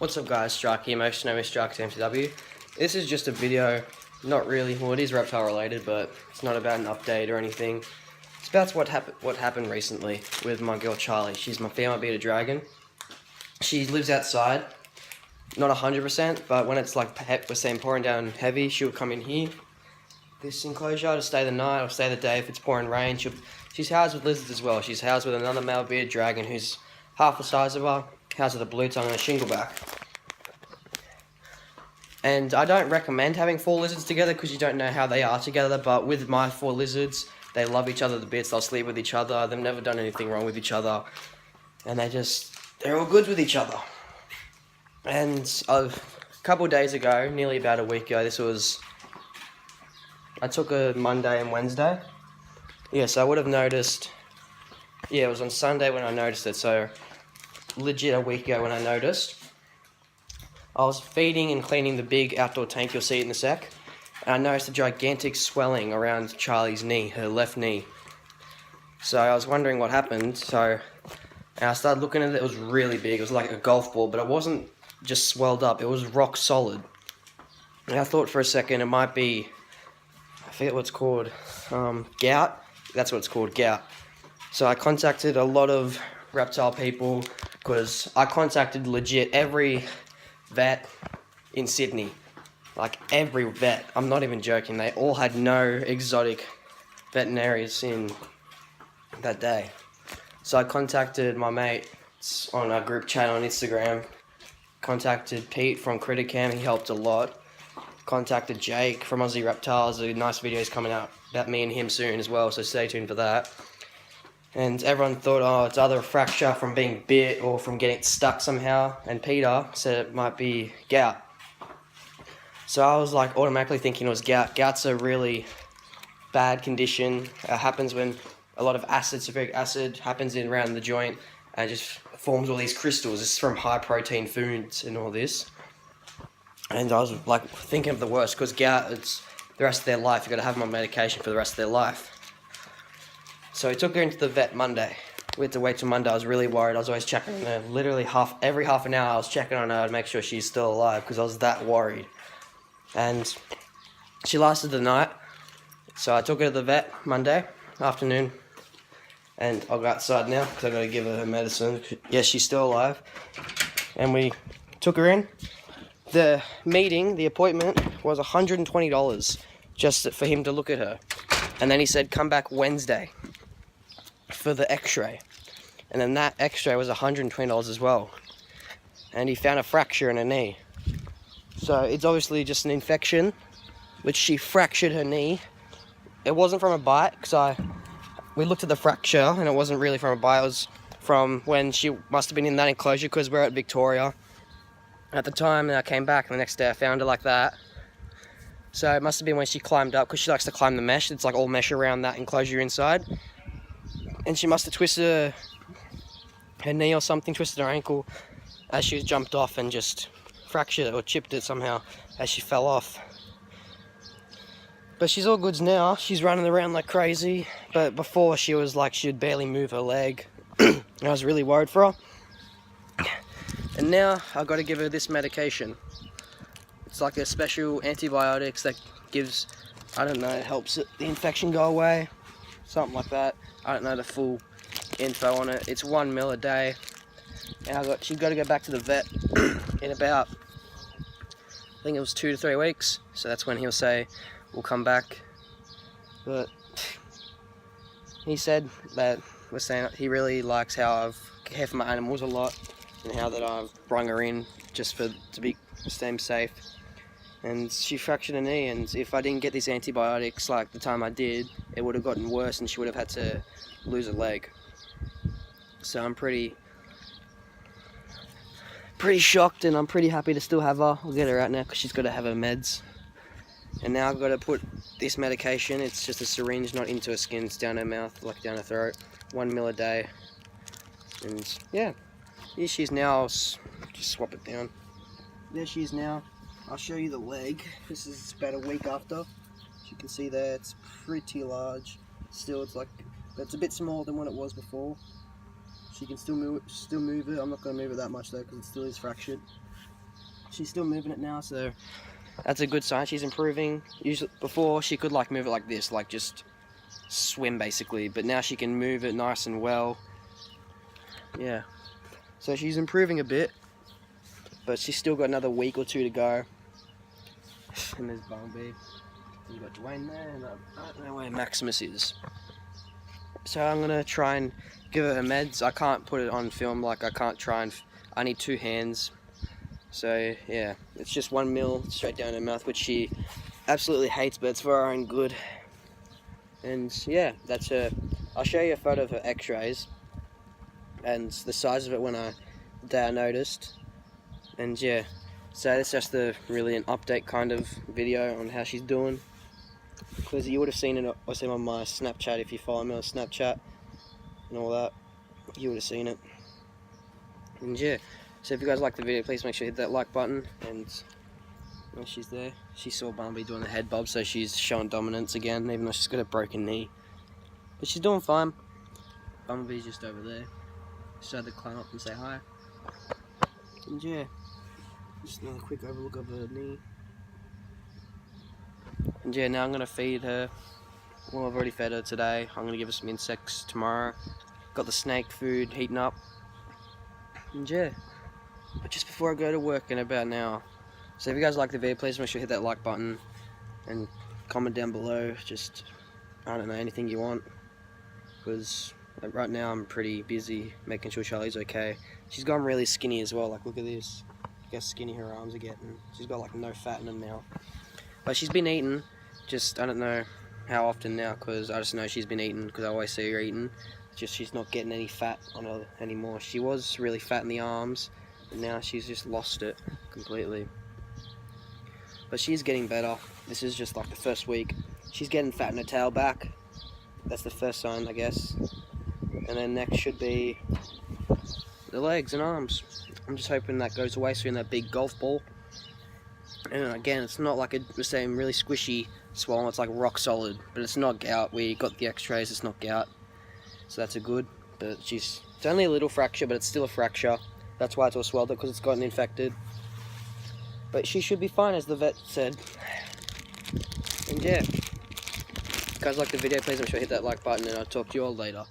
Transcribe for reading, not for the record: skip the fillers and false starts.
What's up guys, Strike here, most know me Strike MCW. This is just a video, not really, well it is reptile related, but it's not about an update or anything. It's about what happened recently with my girl Charlie. She's my female bearded dragon. She lives outside, not 100%, but when it's like, we're saying pouring down heavy, she'll come in here, this enclosure, to stay the night or stay the day if it's pouring rain. She's housed with lizards as well. She's housed with another male bearded dragon who's half the size of her, housed with a blue tongue and a shingleback. And I don't recommend having 4 lizards together because you don't know how they are together, but with my 4 lizards, they love each other to bits, they'll sleep with each other, they've never done anything wrong with each other, and they're all good with each other. And a couple of days ago, nearly about a week ago, I took a Monday and Wednesday. Yes, I would have noticed, it was on Sunday when I noticed it, so legit a week ago when I noticed. I was feeding and cleaning the big outdoor tank you'll see in a sec, and I noticed a gigantic swelling around Charlie's knee, her left knee. So I was wondering what happened, and I started looking at it. It was really big, it was like a golf ball, but it wasn't just swelled up, it was rock solid. And I thought for a second it might be, I forget what it's called, gout? That's what it's called, gout. So I contacted a lot of reptile people, because I contacted legit every vet in Sydney, like every vet, I'm not even joking, they all had no exotic veterinaries in that day. So I contacted my mates on a group chat on Instagram, contacted Pete from Criticam, he helped a lot, contacted Jake from Aussie Reptiles, a nice videos coming out about me and him soon as well, so stay tuned for that. And everyone thought, oh, it's either a fracture from being bit or from getting stuck somehow. And Peter said it might be gout. So I was like automatically thinking it was gout. Gout's a really bad condition. It happens when a lot of acid, sulfuric acid, happens in around the joint and just forms all these crystals. It's from high protein foods and all this. And I was like thinking of the worst, because gout, it's the rest of their life. You've got to have them on medication for the rest of their life. So I took her into the vet Monday. We had to wait till Monday. I was really worried. I was always checking on her. Literally every half an hour I was checking on her to make sure she's still alive, because I was that worried. And she lasted the night. So I took her to the vet Monday afternoon. And I'll go outside now because I've got to give her medicine. Yes, she's still alive. And we took her in. The appointment was $120 just for him to look at her. And then he said, come back Wednesday for the x-ray. And then that x-ray was $120 as well. And he found a fracture in her knee. So it's obviously just an infection, which she fractured her knee. It wasn't from a bite, because we looked at the fracture and it wasn't really from a bite. It was from when she must have been in that enclosure, because we're at Victoria at the time, and I came back and the next day I found her like that. So it must have been when she climbed up, because she likes to climb the mesh. It's like all mesh around that enclosure inside. And she must have twisted her knee or something, twisted her ankle as she jumped off and just fractured it or chipped it somehow as she fell off. But she's all goods now. She's running around like crazy. But before she was like, she'd barely move her leg. I was really worried for her. And now I've got to give her this medication. It's like a special antibiotics that gives, I don't know, it helps the infection go away, something like that. I don't know the full info on it. It's 1 ml a day, and she's got to go back to the vet in about, I think it was 2 to 3 weeks. So that's when he'll say we'll come back. But he said that he really likes how I've cared for my animals a lot, and how that I've brung her in just to stay safe. And she fractured her knee, and if I didn't get these antibiotics like the time I did, it would have gotten worse and she would have had to lose a leg. So I'm pretty shocked, and I'm pretty happy to still have her. I'll get her out now because she's got to have her meds. And now I've got to put this medication, it's just a syringe, not into her skin, it's down her mouth, like down her throat, 1 ml a day. And yeah, here she is now. I'll just swap it down. There she is now. I'll show you the leg. This is about a week after. As you can see there, it's pretty large. Still, it's a bit smaller than what it was before. She can still move it. I'm not going to move it that much though, because it still is fractured. she's still moving it now, so that's a good sign. She's improving. Usually before she could like move it like this, like just swim basically, but now she can move it nice and well. Yeah, so she's improving a bit, but she's still got another week or 2 to go. And there's Bumblebee. You've got Dwayne there, and I don't know where Maximus is. So I'm gonna try and give her meds. I can't put it on film, like I can't try and, I need 2 hands. So yeah, it's just 1 mil straight down her mouth, which she absolutely hates, but it's for her own good. And yeah, that's her. I'll show you a photo of her x-rays and the size of it when I noticed. And yeah, so it's just really an update kind of video on how she's doing. Because you would have seen it obviously on my Snapchat if you follow me on Snapchat and all that. You would have seen it. And yeah, so if you guys like the video, please make sure you hit that like button. And well, she's there. She saw Bumblebee doing the head bob, so she's showing dominance again, even though she's got a broken knee. But she's doing fine. Bumblebee's just over there. Just had to climb up and say hi. And yeah, just another quick overlook of her knee. And yeah, now I'm going to feed her. Well, I've already fed her today. I'm going to give her some insects tomorrow. Got the snake food heating up. And yeah, but just before I go to work in about an hour. So if you guys like the video, please make sure you hit that like button and comment down below. Just, I don't know, anything you want. Because right now I'm pretty busy making sure Charlie's okay. She's gone really skinny as well. Like, look at this. Look how skinny her arms are getting. She's got like no fat in them now. But she's been eating, just I don't know how often now, because I just know she's been eating because I always see her eating. Just she's not getting any fat on her anymore. She was really fat in the arms, and now she's just lost it completely. But she's getting better. This is just like the first week. She's getting fat in her tail back. That's the first sign, I guess. And then next should be the legs and arms. I'm just hoping that goes away soon, that big golf ball. And again, it's not like the same really squishy swollen, it's like rock solid, but it's not gout. We got the x-rays, it's not gout, so that's a good. But it's only a little fracture, but it's still a fracture. That's why it's all swelled up, because it's gotten infected. But she should be fine, as the vet said. And yeah, if you guys like the video, please make sure to hit that like button, and I'll talk to you all later.